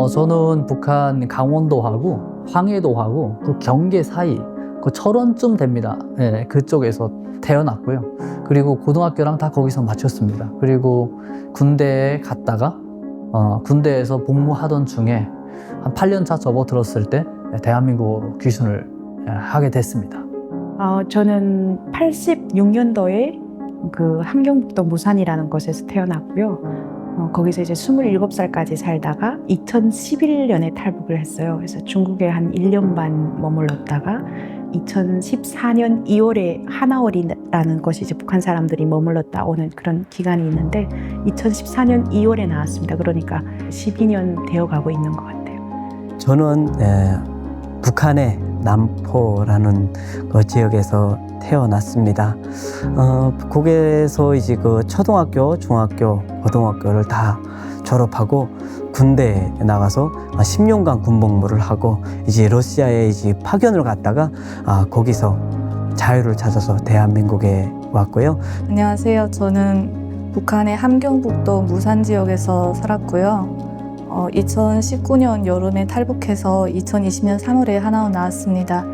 저는 북한 강원도하고 황해도하고 그 경계 사이 그 철원쯤 됩니다. 예, 그쪽에서 태어났고요. 그리고 고등학교랑 다 거기서 마쳤습니다. 그리고 군대에 갔다가 군대에서 복무하던 중에 한 8년 차 접어들었을 때 대한민국으로 귀순을 하게 됐습니다. 저는 86년도에 그 함경북도 무산이라는 곳에서 태어났고요. 거기서 이제 27살까지 살다가 2011년에 탈북을 했어요. 그래서 중국에 한 1년 반 머물렀다가 2014년 2월에 하나월이라는 곳이 이제 북한 사람들이 머물렀다 오는 그런 기간이 있는데 2014년 2월에 나왔습니다. 그러니까 12년 되어가고 있는 것 같아요. 저는 북한의 남포라는 그 지역에서 태어났습니다. 거기에서 이제 그 초등학교, 중학교, 고등학교를 다 졸업하고 군대에 나가서 10년간 군복무를 하고 이제 러시아에 이제 파견을 갔다가 거기서 자유를 찾아서 대한민국에 왔고요. 안녕하세요. 저는 북한의 함경북도 무산 지역에서 살았고요. 2019년 여름에 탈북해서 2020년 3월에 하나원 나왔습니다.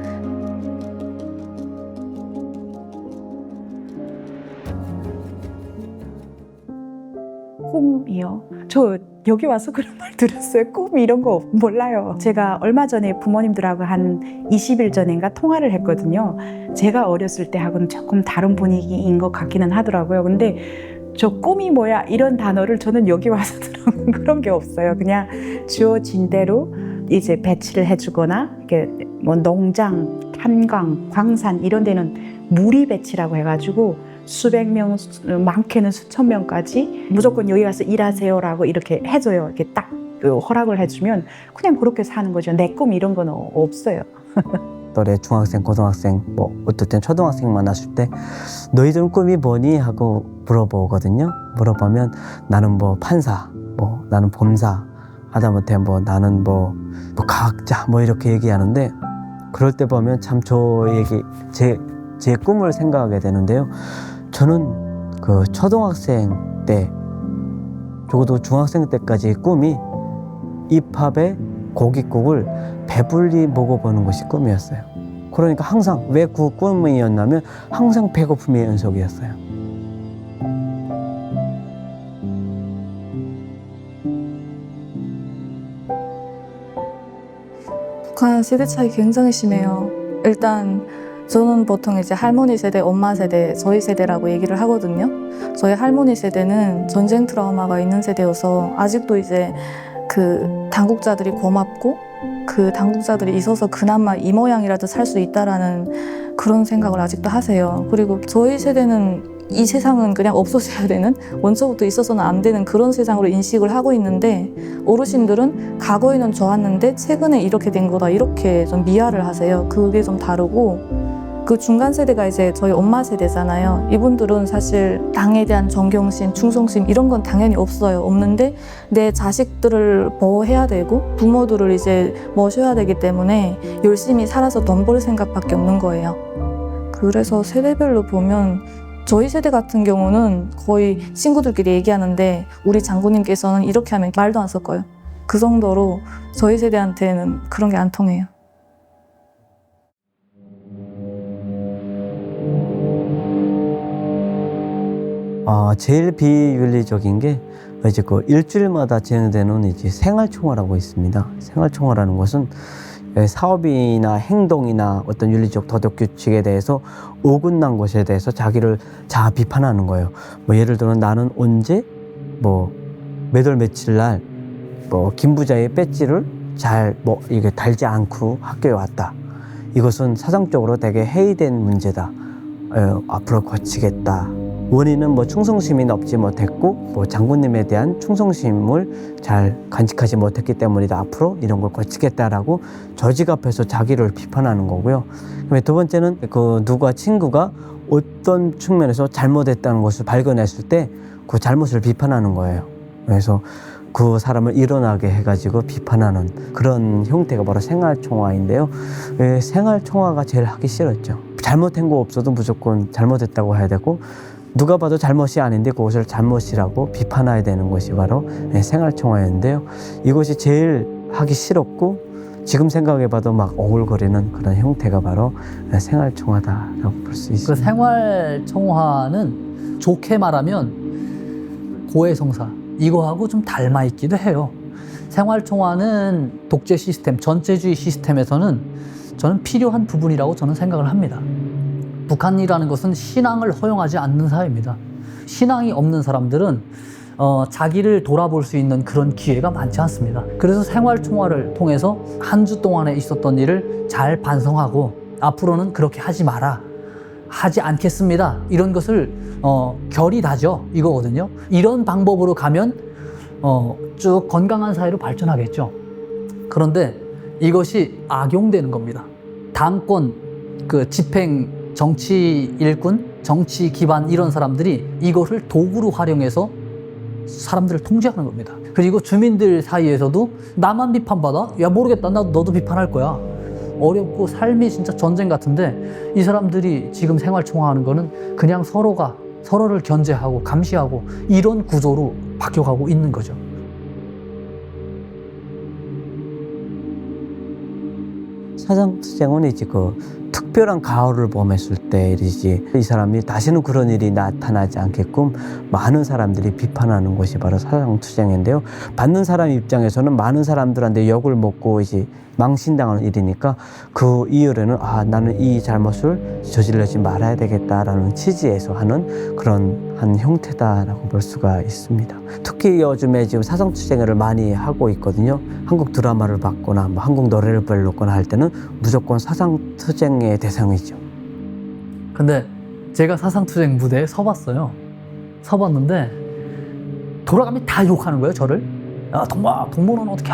꿈이요? 저 여기 와서 그런 말 들었어요. 꿈 이런 거 몰라요. 제가 얼마 전에 부모님들하고 한 20일 전인가 통화를 했거든요. 제가 어렸을 때하고는 조금 다른 분위기인 것 같기는 하더라고요. 근데 저 꿈이 뭐야 이런 단어를 저는 여기 와서 들어본 그런 게 없어요. 그냥 주어진 대로 이제 배치를 해주거나 이렇게 뭐 농장, 탄광, 광산 이런 데는 무리 배치라고 해가지고 수백 명, 많게는 수천 명까지 무조건 여기 가서 일하세요라고 이렇게 해줘요. 이렇게 딱 허락을 해주면 그냥 그렇게 사는 거죠. 내 꿈 이런 건 없어요. 또래 중학생, 고등학생, 뭐 어떨 땐 초등학생 만났을 때 너희들은 꿈이 뭐니? 하고 물어보거든요. 물어보면 나는 뭐 판사, 뭐 나는 범사, 하다못해 뭐 나는 뭐 과학자 뭐 이렇게 얘기하는데 그럴 때 보면 참 저에게 제 꿈을 생각하게 되는데요. 저는 그 초등학생 때 적어도 중학생 때까지 꿈이 입합에 고깃국을 배불리 먹어보는 것이 꿈이었어요. 그러니까 항상 왜 그 꿈이었냐면 항상 배고픔의 연속이었어요. 북한 세대 차이 굉장히 심해요. 일단 저는 보통 이제 할머니 세대, 엄마 세대, 저희 세대라고 얘기를 하거든요. 저희 할머니 세대는 전쟁 트라우마가 있는 세대여서 아직도 이제 그 당국자들이 고맙고 그 당국자들이 있어서 그나마 이 모양이라도 살 수 있다라는 그런 생각을 아직도 하세요. 그리고 저희 세대는 이 세상은 그냥 없어져야 되는, 원초부터 있어서는 안 되는 그런 세상으로 인식을 하고 있는데 어르신들은 과거에는 좋았는데 최근에 이렇게 된 거다 이렇게 좀 미화를 하세요. 그게 좀 다르고 그 중간 세대가 이제 저희 엄마 세대잖아요. 이분들은 사실 당에 대한 존경심, 충성심 이런 건 당연히 없어요. 없는데 내 자식들을 보호해야 되고 부모들을 이제 모셔야 되기 때문에 열심히 살아서 돈 벌 생각밖에 없는 거예요. 그래서 세대별로 보면 저희 세대 같은 경우는 거의 친구들끼리 얘기하는데 우리 장군님께서는 이렇게 하면 말도 안 섞어요. 그 정도로 저희 세대한테는 그런 게 안 통해요. 제일 비윤리적인 게 이제 그 일주일마다 진행되는 이제 생활총화라고 있습니다. 생활총화라는 것은 사업이나 행동이나 어떤 윤리적 도덕 규칙에 대해서 어긋난 것에 대해서 자기를 자아 비판하는 거예요. 뭐 예를 들어 나는 언제 뭐 몇 월 며칠 날 뭐 김부자의 배지를 잘 뭐 이게 달지 않고 학교에 왔다. 이것은 사상적으로 되게 해이된 문제다. 앞으로 고치겠다. 원인은 뭐 충성심이 높지 못했고 뭐 장군님에 대한 충성심을 잘 간직하지 못했기 때문이다. 앞으로 이런 걸 고치겠다라고 조직 앞에서 자기를 비판하는 거고요. 그다음에 두 번째는 그 누가 친구가 어떤 측면에서 잘못했다는 것을 발견했을 때 그 잘못을 비판하는 거예요. 그래서 그 사람을 일어나게 해가지고 비판하는 그런 형태가 바로 생활총화인데요. 생활총화가 제일 하기 싫었죠. 잘못한 거 없어도 무조건 잘못했다고 해야 되고 누가 봐도 잘못이 아닌데 그것을 잘못이라고 비판해야 되는 것이 바로 생활총화였는데요. 이것이 제일 하기 싫었고 지금 생각해봐도 막 오글거리는 그런 형태가 바로 생활총화다라고 볼 수 그 있습니다. 생활총화는 좋게 말하면 고해성사 이거하고 좀 닮아 있기도 해요. 생활총화는 독재 시스템, 전체주의 시스템에서는 저는 필요한 부분이라고 저는 생각을 합니다. 북한이라는 것은 신앙을 허용하지 않는 사회입니다. 신앙이 없는 사람들은 자기를 돌아볼 수 있는 그런 기회가 많지 않습니다. 그래서 생활총화를 통해서 한 주 동안에 있었던 일을 잘 반성하고 앞으로는 그렇게 하지 마라, 하지 않겠습니다, 이런 것을 결이 다져 이거거든요. 이런 방법으로 가면 쭉 건강한 사회로 발전하겠죠. 그런데 이것이 악용되는 겁니다. 당권, 그 집행, 정치 일꾼, 정치 기반 이런 사람들이 이것을 도구로 활용해서 사람들을 통제하는 겁니다. 그리고 주민들 사이에서도 나만 비판받아? 야 모르겠다, 너도 비판할 거야. 어렵고 삶이 진짜 전쟁 같은데 이 사람들이 지금 생활총화하는 거는 그냥 서로가 서로를 견제하고 감시하고 이런 구조로 바뀌어가고 있는 거죠. 사상투쟁은 이제 그 특별한 가호를 범했을 때 이제 이 사람이 다시는 그런 일이 나타나지 않게끔 많은 사람들이 비판하는 것이 바로 사상투쟁인데요. 받는 사람 입장에서는 많은 사람들한테 욕을 먹고 이제 망신당하는 일이니까 그 이후에는 나는 이 잘못을 저질러지 말아야 되겠다라는 취지에서 하는 그런 한 형태다라고 볼 수가 있습니다. 특히 요즘에 지금 사상투쟁을 많이 하고 있거든요. 한국 드라마를 봤거나 뭐 한국 노래를 불렀거나 할 때는 무조건 사상투쟁의 대상이죠. 근데 제가 사상투쟁 무대에 서봤어요. 서봤는데 돌아가면 다 욕하는 거예요, 저를. 야, 동물은 어떻게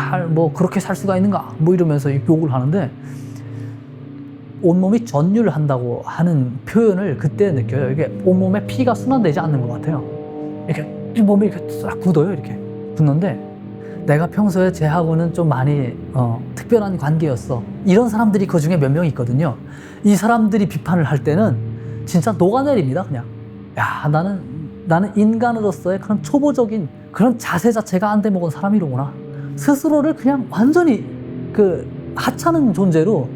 그렇게 살 수가 있는가? 뭐 이러면서 욕을 하는데 온몸이 전율을 한다고 하는 표현을 그때 느껴요. 이게 온몸에 피가 순환되지 않는 것 같아요. 이렇게 몸이 이렇게 싹 굳어요, 이렇게. 굳는데 내가 평소에 쟤하고는 좀 많이 특별한 관계였어. 이런 사람들이 그 중에 몇 명 있거든요. 이 사람들이 비판을 할 때는 진짜 녹아내립니다, 그냥. 야, 나는 인간으로서의 그런 초보적인 그런 자세 자체가 안 돼 먹은 사람이로구나. 스스로를 그냥 완전히 그 하찮은 존재로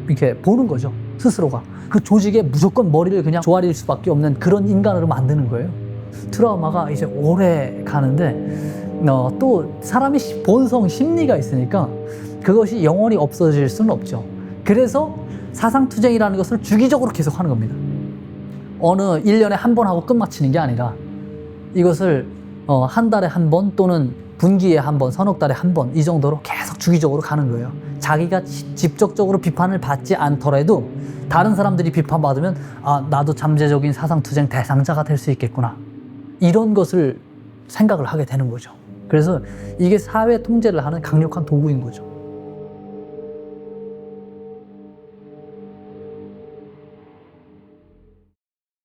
이렇게 보는 거죠, 스스로가. 그 조직에 무조건 머리를 그냥 조아릴 수밖에 없는 그런 인간으로 만드는 거예요. 트라우마가 이제 오래 가는데 또 사람이 본성 심리가 있으니까 그것이 영원히 없어질 수는 없죠. 그래서 사상투쟁이라는 것을 주기적으로 계속 하는 겁니다. 어느 1년에 한 번 하고 끝마치는 게 아니라 이것을 한 달에 한 번 또는 분기에 한 번, 서너 달에 한 번 이 정도로 계속 주기적으로 가는 거예요. 자기가 직접적으로 비판을 받지 않더라도 다른 사람들이 비판받으면 나도 잠재적인 사상투쟁 대상자가 될 수 있겠구나, 이런 것을 생각을 하게 되는 거죠. 그래서 이게 사회 통제를 하는 강력한 도구인 거죠.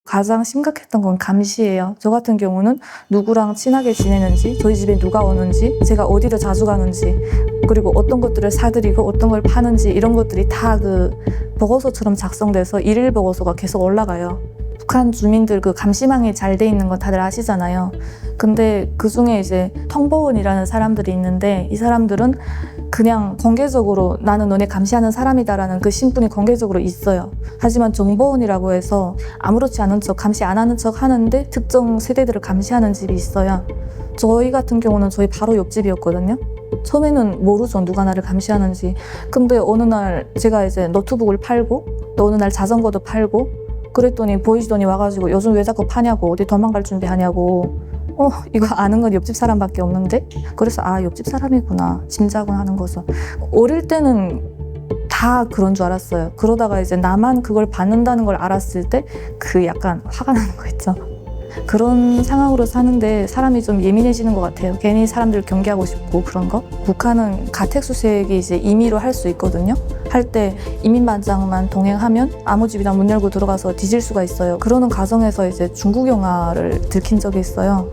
가장 심각했던 건 감시예요. 저 같은 경우는 누구랑 친하게 지내는지, 저희 집에 누가 오는지, 제가 어디를 자주 가는지, 그리고 어떤 것들을 사들이고 어떤 걸 파는지 이런 것들이 다 그 보고서처럼 작성돼서 일일 보고서가 계속 올라가요. 북한 주민들 그 감시망이 잘 돼 있는 건 다들 아시잖아요. 근데 그 중에 이제 통보원이라는 사람들이 있는데 이 사람들은 그냥 공개적으로 나는 너네 감시하는 사람이다라는 그 신분이 공개적으로 있어요. 하지만 정보원이라고 해서 아무렇지 않은 척, 감시 안 하는 척 하는데 특정 세대들을 감시하는 집이 있어요. 저희 같은 경우는 저희 바로 옆집이었거든요. 처음에는 모르죠, 누가 나를 감시하는지. 근데 어느 날 제가 이제 노트북을 팔고 또 어느 날 자전거도 팔고 그랬더니 보이시더니 와가지고 요즘 왜 자꾸 파냐고, 어디 도망갈 준비하냐고. 이거 아는 건 옆집 사람밖에 없는데? 그래서 옆집 사람이구나, 짐작은 하는 거죠. 어릴 때는 다 그런 줄 알았어요. 그러다가 이제 나만 그걸 받는다는 걸 알았을 때 그 약간 화가 나는 거 있죠. 그런 상황으로 사는데 사람이 좀 예민해지는 것 같아요. 괜히 사람들 경계하고 싶고 그런 거. 북한은 가택수색이 이제 임의로 할 수 있거든요. 할 때 이민반장만 동행하면 아무 집이나 문 열고 들어가서 뒤질 수가 있어요. 그러는 과정에서 이제 중국 영화를 들킨 적이 있어요.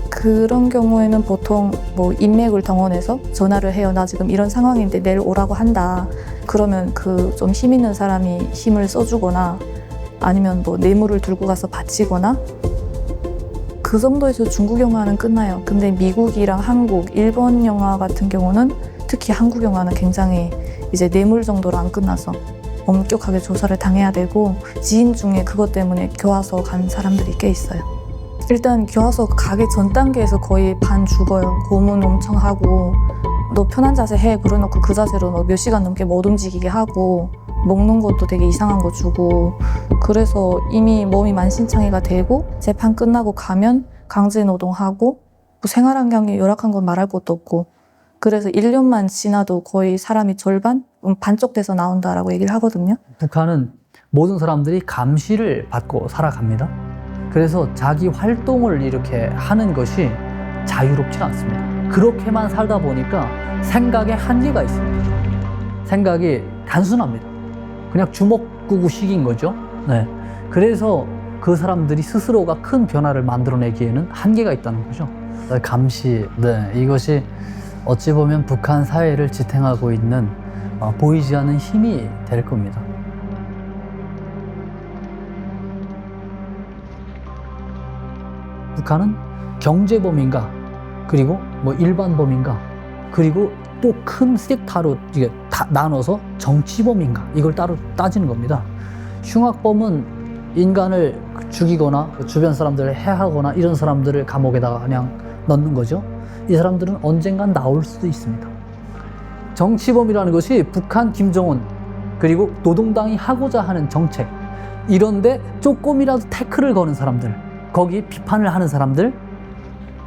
그런 경우에는 보통 뭐 인맥을 동원해서 전화를 해요. 나 지금 이런 상황인데 내일 오라고 한다. 그러면 그 좀 힘 있는 사람이 힘을 써주거나 아니면 뭐 뇌물을 들고 가서 바치거나 그 정도에서 중국 영화는 끝나요. 근데 미국이랑 한국, 일본 영화 같은 경우는 특히 한국 영화는 굉장히 이제 뇌물 정도로 안 끝나서 엄격하게 조사를 당해야 되고 지인 중에 그것 때문에 교화소 간 사람들이 꽤 있어요. 일단 교화소 가기 전 단계에서 거의 반 죽어요. 고문 엄청 하고 너 편한 자세 해 그러놓고 그 자세로 뭐 몇 시간 넘게 못 움직이게 하고 먹는 것도 되게 이상한 거 주고 그래서 이미 몸이 만신창이가 되고 재판 끝나고 가면 강제 노동하고 뭐 생활 환경이 열악한 건 말할 것도 없고 그래서 1년만 지나도 거의 사람이 절반? 반쪽 돼서 나온다라고 얘기를 하거든요. 북한은 모든 사람들이 감시를 받고 살아갑니다. 그래서 자기 활동을 이렇게 하는 것이 자유롭지 않습니다. 그렇게만 살다 보니까 생각에 한계가 있습니다. 생각이 단순합니다. 그냥 주먹구구식인 거죠. 네. 그래서 그 사람들이 스스로가 큰 변화를 만들어내기에는 한계가 있다는 거죠. 감시, 네, 이것이 어찌 보면 북한 사회를 지탱하고 있는 보이지 않는 힘이 될 겁니다. 북한은 경제범인가, 그리고 뭐 일반범인가, 그리고 또 큰 섹터로 이게 다 나눠서 정치범인가, 이걸 따로 따지는 겁니다. 흉악범은 인간을 죽이거나 주변 사람들을 해하거나 이런 사람들을 감옥에다가 그냥 넣는 거죠. 이 사람들은 언젠간 나올 수도 있습니다. 정치범이라는 것이 북한 김정은 그리고 노동당이 하고자 하는 정책, 이런데 조금이라도 태클을 거는 사람들, 거기 비판을 하는 사람들,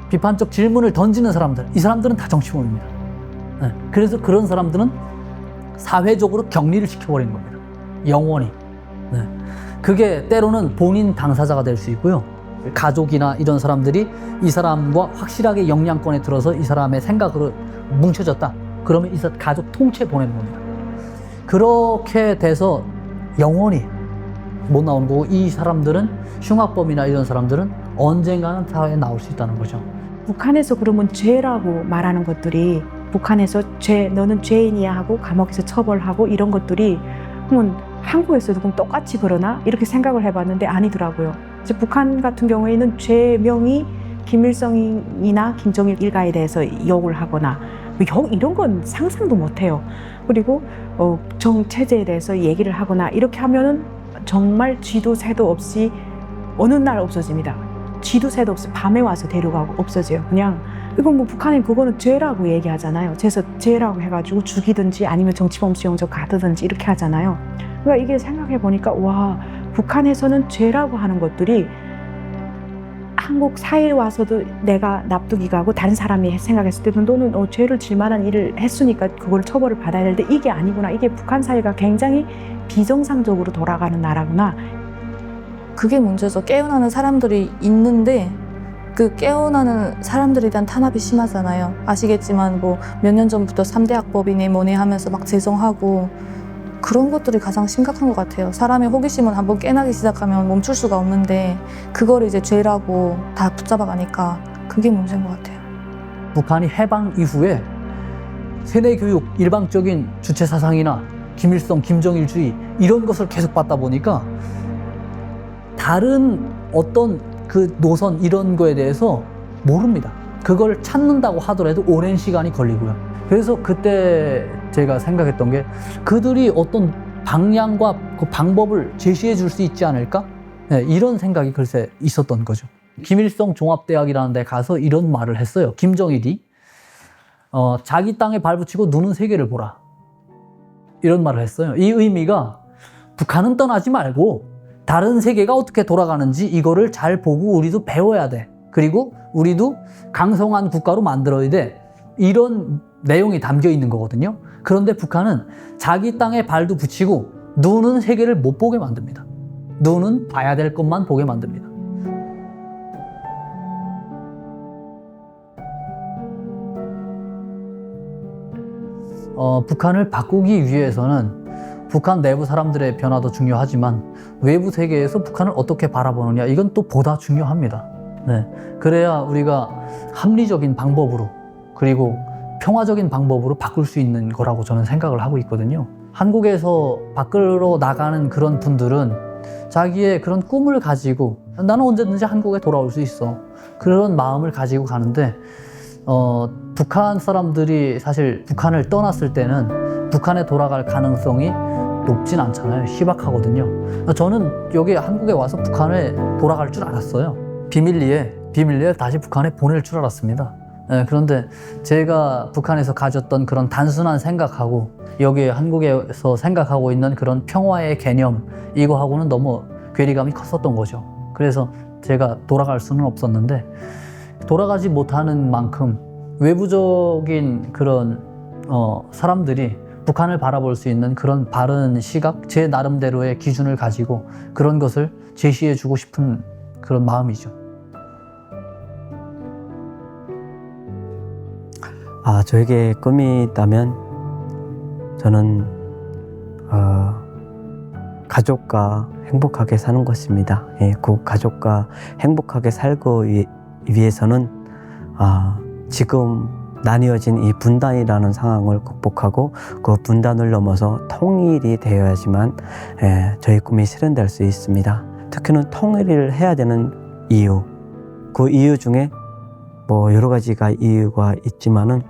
비판적 질문을 던지는 사람들, 이 사람들은 다 정치범입니다. 네. 그래서 그런 사람들은 사회적으로 격리를 시켜버리는 겁니다. 영원히. 네. 그게 때로는 본인 당사자가 될 수 있고요. 가족이나 이런 사람들이 이 사람과 확실하게 영향권에 들어서 이 사람의 생각으로 뭉쳐졌다. 그러면 이 가족 통째 보내는 겁니다. 그렇게 돼서 영원히 못 나오는 거고, 이 사람들은 흉악범이나 이런 사람들은 언젠가는 사회에 나올 수 있다는 거죠. 북한에서 그러면 죄라고 말하는 것들이, 북한에서 너는 죄인이야 하고 감옥에서 처벌하고 이런 것들이 그러면 한국에서도 그럼 똑같이 그러나? 이렇게 생각을 해봤는데 아니더라고요. 이제 북한 같은 경우에는 죄명이 김일성이나 김정일 일가에 대해서 욕을 하거나 이런 건 상상도 못해요. 그리고 정체제에 대해서 얘기를 하거나 이렇게 하면은 정말 쥐도 새도 없이 어느 날 없어집니다. 쥐도 새도 없이 밤에 와서 데려가고 없어져요. 그냥 이건 뭐 북한은 그거는 죄라고 얘기하잖아요. 그래서 죄라고 해가지고 죽이든지 아니면 정치범 수용소 가두든지 이렇게 하잖아요. 그러니까 이게 생각해 보니까 와, 북한에서는 죄라고 하는 것들이 한국 사회에 와서도 내가 납득이 가고 다른 사람이 생각했을 때도 너는 죄를 질 만한 일을 했으니까 그걸 처벌을 받아야 되는데 이게 아니구나. 이게 북한 사회가 굉장히 비정상적으로 돌아가는 나라구나. 그게 문제죠. 깨어나는 사람들이 있는데 그 깨어나는 사람들에 대한 탄압이 심하잖아요. 아시겠지만 뭐 몇 년 전부터 3대 악법이니 뭐니 하면서 막 제정하고 그런 것들이 가장 심각한 것 같아요. 사람의 호기심은 한번 깨나기 시작하면 멈출 수가 없는데 그걸 이제 죄라고 다 붙잡아가니까 그게 문제인 것 같아요. 북한이 해방 이후에 세뇌 교육, 일방적인 주체 사상이나 김일성, 김정일주의 이런 것을 계속 받다 보니까 다른 어떤 그 노선 이런 거에 대해서 모릅니다. 그걸 찾는다고 하더라도 오랜 시간이 걸리고요. 그래서 그때 제가 생각했던 게 그들이 어떤 방향과 그 방법을 제시해 줄 수 있지 않을까? 네, 이런 생각이 글쎄 있었던 거죠. 김일성 종합대학이라는 데 가서 이런 말을 했어요. 김정일이 자기 땅에 발붙이고 누는 세계를 보라. 이런 말을 했어요. 이 의미가 북한은 떠나지 말고 다른 세계가 어떻게 돌아가는지 이거를 잘 보고 우리도 배워야 돼. 그리고 우리도 강성한 국가로 만들어야 돼. 이런 내용이 담겨 있는 거거든요. 그런데 북한은 자기 땅에 발도 붙이고 눈은 세계를 못 보게 만듭니다. 눈은 봐야 될 것만 보게 만듭니다. 북한을 바꾸기 위해서는 북한 내부 사람들의 변화도 중요하지만 외부 세계에서 북한을 어떻게 바라보느냐, 이건 또 보다 중요합니다. 네. 그래야 우리가 합리적인 방법으로 그리고 평화적인 방법으로 바꿀 수 있는 거라고 저는 생각을 하고 있거든요. 한국에서 밖으로 나가는 그런 분들은 자기의 그런 꿈을 가지고 나는 언제든지 한국에 돌아올 수 있어, 그런 마음을 가지고 가는데 북한 사람들이 사실 북한을 떠났을 때는 북한에 돌아갈 가능성이 높진 않잖아요. 희박하거든요. 저는 여기 한국에 와서 북한에 돌아갈 줄 알았어요. 비밀리에 다시 북한에 보낼 줄 알았습니다. 그런데 제가 북한에서 가졌던 그런 단순한 생각하고 여기 한국에서 생각하고 있는 그런 평화의 개념, 이거하고는 너무 괴리감이 컸었던 거죠. 그래서 제가 돌아갈 수는 없었는데, 돌아가지 못하는 만큼 외부적인 그런 사람들이 북한을 바라볼 수 있는 그런 바른 시각, 제 나름대로의 기준을 가지고 그런 것을 제시해 주고 싶은 그런 마음이죠. 저에게 꿈이 있다면 저는 가족과 행복하게 사는 것입니다. 그 가족과 행복하게 살고 위해서는 지금 나뉘어진 이 분단이라는 상황을 극복하고 그 분단을 넘어서 통일이 되어야지만 저희 꿈이 실현될 수 있습니다. 특히는 통일을 해야 되는 이유, 그 이유 중에 뭐 여러 가지가 이유가 있지만은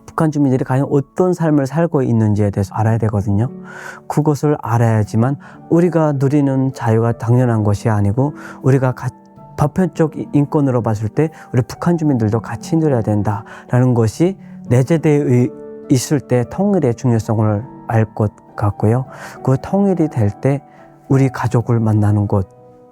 북한 주민들이 과연 어떤 삶을 살고 있는지에 대해서 알아야 되거든요. 그것을 알아야지만 우리가 누리는 자유가 당연한 것이 아니고 우리가 보편적 인권으로 봤을 때 우리 북한 주민들도 같이 누려야 된다라는 것이 내재되어 있을 때 통일의 중요성을 알 것 같고요. 그 통일이 될 때 우리 가족을 만나는 것,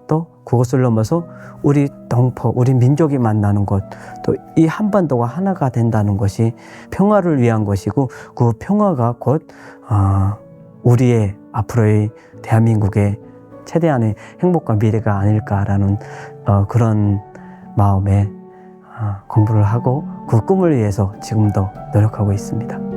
또 그것을 넘어서 우리 동포, 우리 민족이 만나는 것, 또 이 한반도가 하나가 된다는 것이 평화를 위한 것이고 그 평화가 곧 우리의 앞으로의 대한민국의 최대한의 행복과 미래가 아닐까라는 그런 마음에 공부를 하고 그 꿈을 위해서 지금도 노력하고 있습니다.